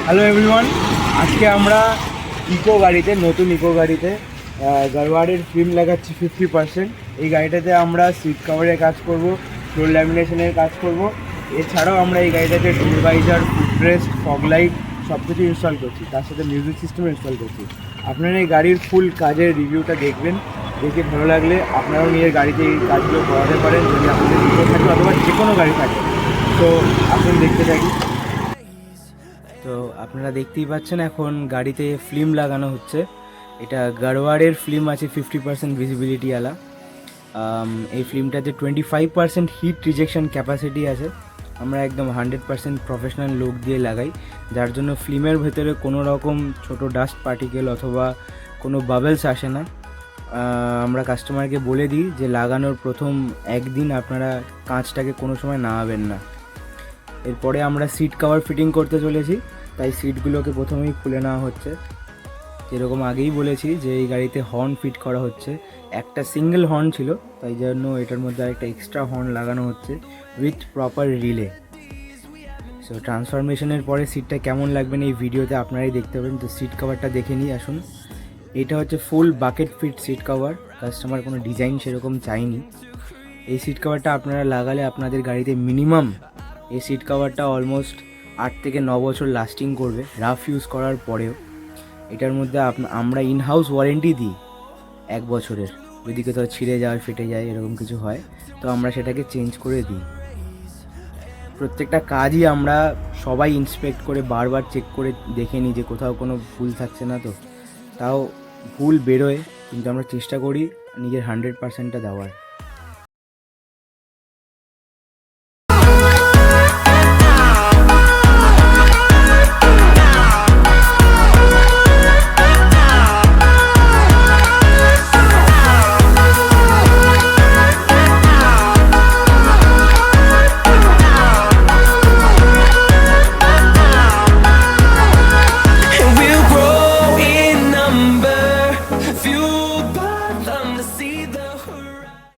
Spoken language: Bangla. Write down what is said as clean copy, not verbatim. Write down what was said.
হ্যালো এভরিওয়ান, আজকে আমরা ইকো গাড়িতে নতুন ইকো গাড়িতে গারওয়ারের ফিল্ম লাগাচ্ছি 50%। এই গাড়িটাতে আমরা সিট কভারের কাজ করব, ফ্লোর ল্যামিনেশনের কাজ করব। এছাড়াও আমরা এই গাড়িটাতে ডোর ভাইজার, ফুটরেস্ট, ফগ লাইট সব কিছু ইনস্টল করছি, তার সাথে মিউজিক সিস্টেম ইনস্টল করছি। আপনারা এই গাড়ির ফুল কাজের রিভিউটা দেখবেন, দেখে ভালো লাগলে আপনারাও নিজের গাড়িতে এই কাজগুলো করাতে পারেন, যদি আপনাদের ইকো থাকে অথবা যে কোনো গাড়ি থাকে। তো আপনি দেখতে থাকি। তো আপনারা দেখতেই পাচ্ছেন এখন গাড়িতে ফিল্ম লাগানো হচ্ছে। এটা গারওয়ারের ফিল্ম আছে 50% ভিজিবিলিটিওয়ালা। এই ফিল্মটাতে 25% হিট রিজেকশন ক্যাপাসিটি আছে। আমরা একদম 100% প্রফেশনাল লোক দিয়ে লাগাই, যার জন্য ফিল্মের ভেতরে কোনো রকম ছোট ডাস্ট পার্টিকেল অথবা কোনো বাবলস আসে না। আমরা কাস্টমারকে বলে দিই যে লাগানোর প্রথম একদিন আপনারা কাঁচটাকে কোনো সময় নামাবেন না। এরপরে আমরা সিট কভার ফিটিং করতে চলেছি, তাই সিটগুলোকে প্রথমেই খুলে নেওয়া হচ্ছে। যেরকম আগেই বলেছি যে এই গাড়িতে হর্ন ফিট করা হচ্ছে। একটা সিঙ্গেল হর্ন ছিল, তাই জন্য এটার মধ্যে আরেকটা এক্সট্রা হর্ন লাগানো হচ্ছে উইথ প্রপার রিলে। সো ট্রান্সফরমেশনের পরে সিটটা কেমন লাগবেন এই ভিডিওতে আপনারাই দেখতে পাবেন। তো সিট কভারটা দেখে নিই আসুন। এটা হচ্ছে full bucket fit seat cover, customer কোনো ডিজাইন সেরকম চাইনি। এই সিট কভারটা আপনারা লাগালে আপনাদের গাড়িতে মিনিমাম এই সিট কভারটা অলমোস্ট 8 থেকে 9 বছর লাস্টিং করবে রাফ ইউজ করার পরেও। এটার মধ্যে আমরা ইনহাউস ওয়ারেন্টি দিই 1 বছরের। যদি কোথাও ছিঁড়ে যায়, ফেটে যায়, এরকম কিছু হয় তো আমরা সেটাকে চেঞ্জ করে দিই। প্রত্যেকটা কাজই আমরা সবাই ইন্সপেক্ট করে বারবার চেক করে দেখে নিই যে কোথাও কোনো ভুল থাকছে না। তো তাও ভুল বেরোয়, কিন্তু আমরা চেষ্টা করি নিজের 100%টা দেওয়ার।